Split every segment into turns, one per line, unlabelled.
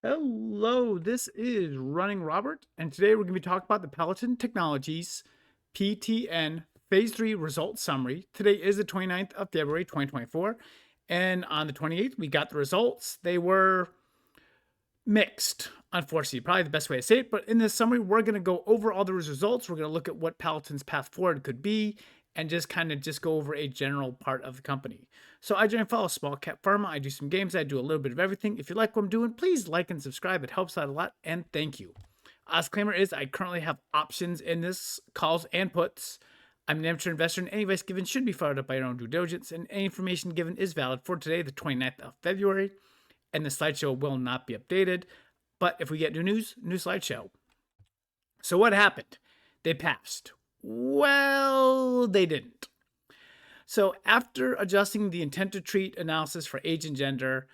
Hello, this is Running Robert, and today we're going to be talking about the Palatin Technologies PTN Phase 3 Results Summary. Today is the 29th of February 2024, and on the 28th, we got the results. They were mixed, unfortunately, probably the best way to say it. But in this summary, we're going to go over all those results. We're going to look at what Palatin's path forward could be, and just kind of just go over a general part of the company. So I generally follow small cap pharma. I do some games. I do a little bit of everything. If you like what I'm doing, please like and subscribe. It helps out a lot, and thank you. Disclaimer is I currently have options in this calls and puts. I'm an amateur investor, and any advice given should be followed up by your own due diligence, and any information given is valid for today, the 29th of February, and the slideshow will not be updated. But if we get new news, new slideshow. So what happened? They passed. Well, they didn't. So after adjusting the intent to treat analysis for age and gender,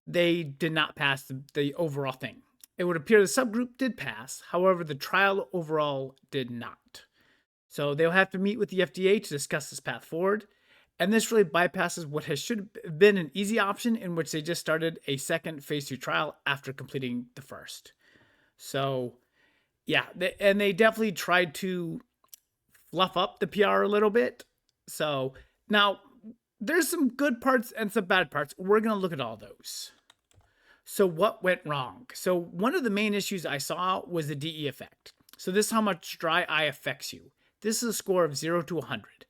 they did not pass the overall thing. It would appear the subgroup did pass. However, the trial overall did not. So they'll have to meet with the FDA to discuss this path forward. And this really bypasses what should have been an easy option, in which they just started a second phase 2 trial after completing the first. So yeah, they definitely tried to fluff up the PR a little bit. So now there's some good parts and some bad parts. We're going to look at all those. So what went wrong? So one of the main issues I saw was the DE effect. So this is how much dry eye affects you. This is a score of 0 to 100.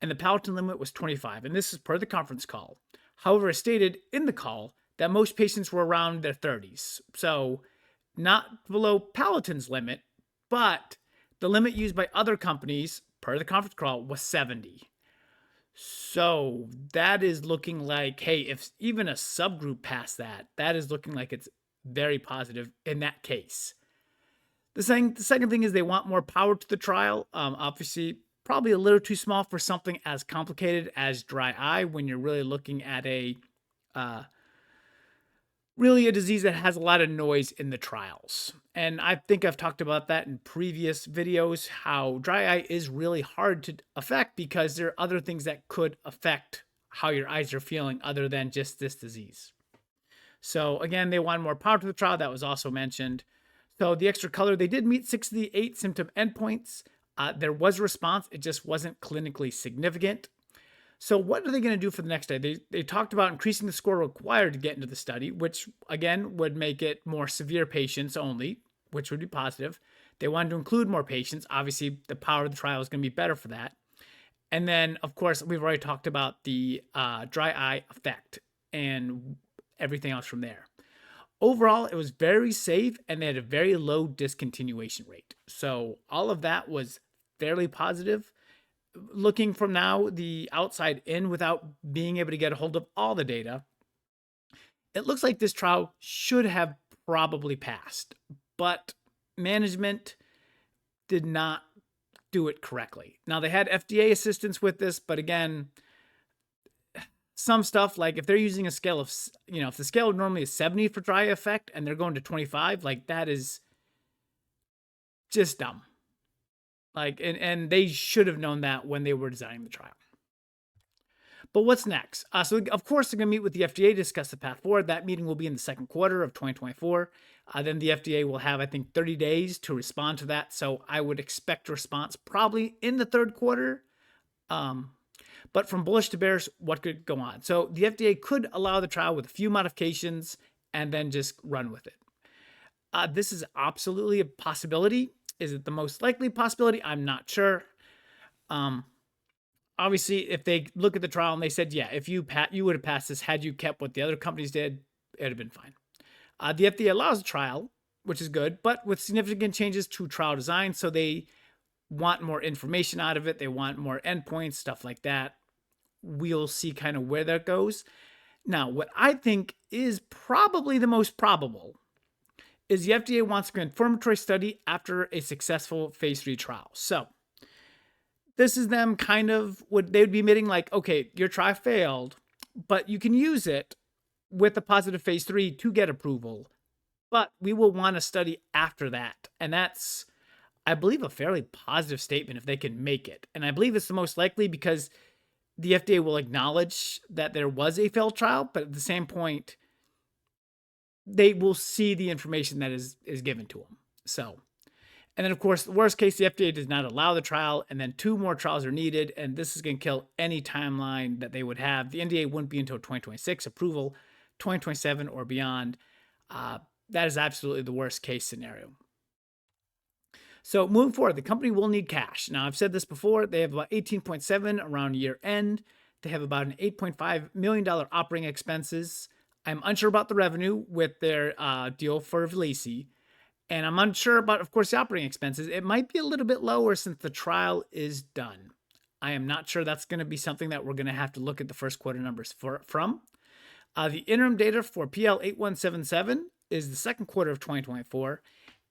And the Palatin limit was 25. And this is per the conference call. However, it stated in the call that most patients were around their 30s. So not below Palatin's limit, but the limit used by other companies per the conference call was 70. So that is looking like, hey, if even a subgroup passed that, that is looking like it's very positive in that case. The second thing is they want more power to the trial. Obviously, probably a little too small for something as complicated as dry eye when you're really looking at a disease that has a lot of noise in the trials. And I think I've talked about that in previous videos, how dry eye is really hard to affect because there are other things that could affect how your eyes are feeling other than just this disease. So again, they wanted more power to the trial. That was also mentioned. So the extra color, they did meet 6 of the 8 symptom endpoints. There was a response. It just wasn't clinically significant. So what are they going to do for the next day? They talked about increasing the score required to get into the study, which again would make it more severe patients only, which would be positive. They wanted to include more patients. Obviously, the power of the trial is going to be better for that. And then, of course, we've already talked about the dry eye effect and everything else from there. Overall, it was very safe and they had a very low discontinuation rate. So all of that was fairly positive. Looking from now, the outside in, without being able to get a hold of all the data, it looks like this trial should have probably passed, but management did not do it correctly. Now, they had FDA assistance with this, but again, some stuff, like if they're using a scale of, if the scale normally is 70 for dry effect and they're going to 25, like that is just dumb. Like, and they should have known that when they were designing the trial. But what's next? So, of course, they're going to meet with the FDA to discuss the path forward. That meeting will be in the second quarter of 2024. Then the FDA will have, I think, 30 days to respond to that. So I would expect a response probably in the third quarter. But from bullish to bearish, what could go on? So the FDA could allow the trial with a few modifications and then just run with it. This is absolutely a possibility. Is it the most likely possibility? I'm not sure. Obviously, if they look at the trial and they said, yeah, if you would have passed this had you kept what the other companies did, it would have been fine. The FDA allows a trial, which is good, but with significant changes to trial design. So they want more information out of it. They want more endpoints, stuff like that. We'll see kind of where that goes. Now, what I think is probably the most probable is the FDA wants a confirmatory study after a successful phase 3 trial. So this is them kind of what they would be admitting, like, okay, your trial failed, but you can use it with a positive phase 3 to get approval, but we will want a study after that. And that's, I believe, a fairly positive statement if they can make it. And I believe it's the most likely because the FDA will acknowledge that there was a failed trial, but at the same point, they will see the information that is given to them. So, and then of course, the worst case, the FDA does not allow the trial, and then 2 more trials are needed, and this is going to kill any timeline that they would have. The NDA wouldn't be until 2026 approval, 2027 or beyond. That is absolutely the worst case scenario. So moving forward, the company will need cash. Now, I've said this before, they have about 18.7 around year end. They have about an $8.5 million operating expenses. I'm unsure about the revenue with their deal for Vyleesi. And I'm unsure about, of course, the operating expenses. It might be a little bit lower since the trial is done. I am not sure that's going to be something that we're going to have to look at the first quarter numbers from. The interim data for PL8177 is the second quarter of 2024,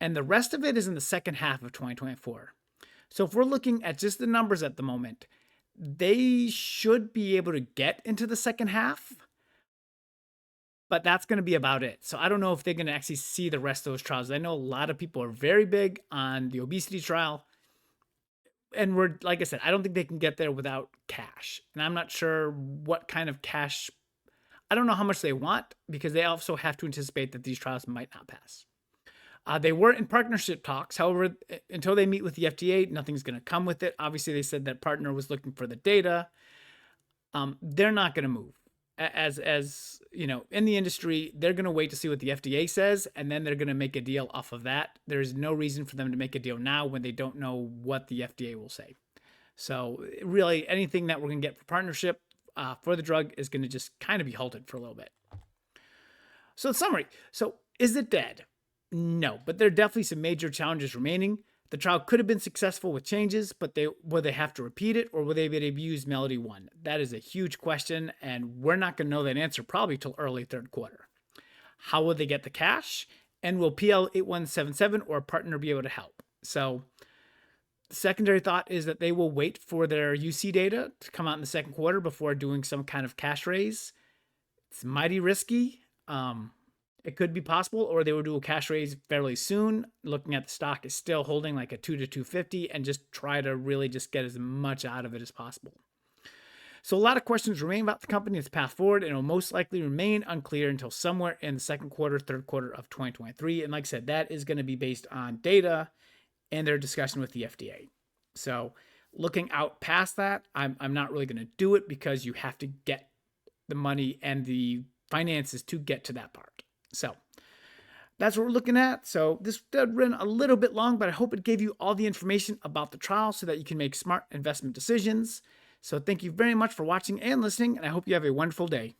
and the rest of it is in the second half of 2024. So if we're looking at just the numbers at the moment, they should be able to get into the second half, but that's going to be about it. So I don't know if they're going to actually see the rest of those trials. I know a lot of people are very big on the obesity trial. And like I said, I don't think they can get there without cash. And I'm not sure what kind of cash. I don't know how much they want, because they also have to anticipate that these trials might not pass. They were in partnership talks. However, until they meet with the FDA, nothing's going to come with it. Obviously, they said that partner was looking for the data. They're not going to move. As you know, in the industry, they're going to wait to see what the FDA says, and then they're going to make a deal off of that. There's no reason for them to make a deal now when they don't know what the FDA will say. So really, anything that we're going to get for partnership for the drug is going to just kind of be halted for a little bit. So in summary, so is it dead? No, but there are definitely some major challenges remaining. The trial could have been successful with changes, but will they have to repeat it, or will they be able to use Melody 1? That is a huge question, and we're not going to know that answer probably till early third quarter. How will they get the cash? And will PL8177 or a partner be able to help? So the secondary thought is that they will wait for their UC data to come out in the second quarter before doing some kind of cash raise. It's mighty risky. It could be possible, or they will do a cash raise fairly soon. Looking at the stock is still holding like a 2 to 250, and just try to really just get as much out of it as possible. So a lot of questions remain about the company, its path forward, and it will most likely remain unclear until somewhere in the second quarter, third quarter of 2023. And like I said, that is going to be based on data and their discussion with the FDA. So looking out past that, I'm not really going to do it, because you have to get the money and the finances to get to that part. So that's what we're looking at. So this did run a little bit long, but I hope it gave you all the information about the trial so that you can make smart investment decisions. So thank you very much for watching and listening, and I hope you have a wonderful day.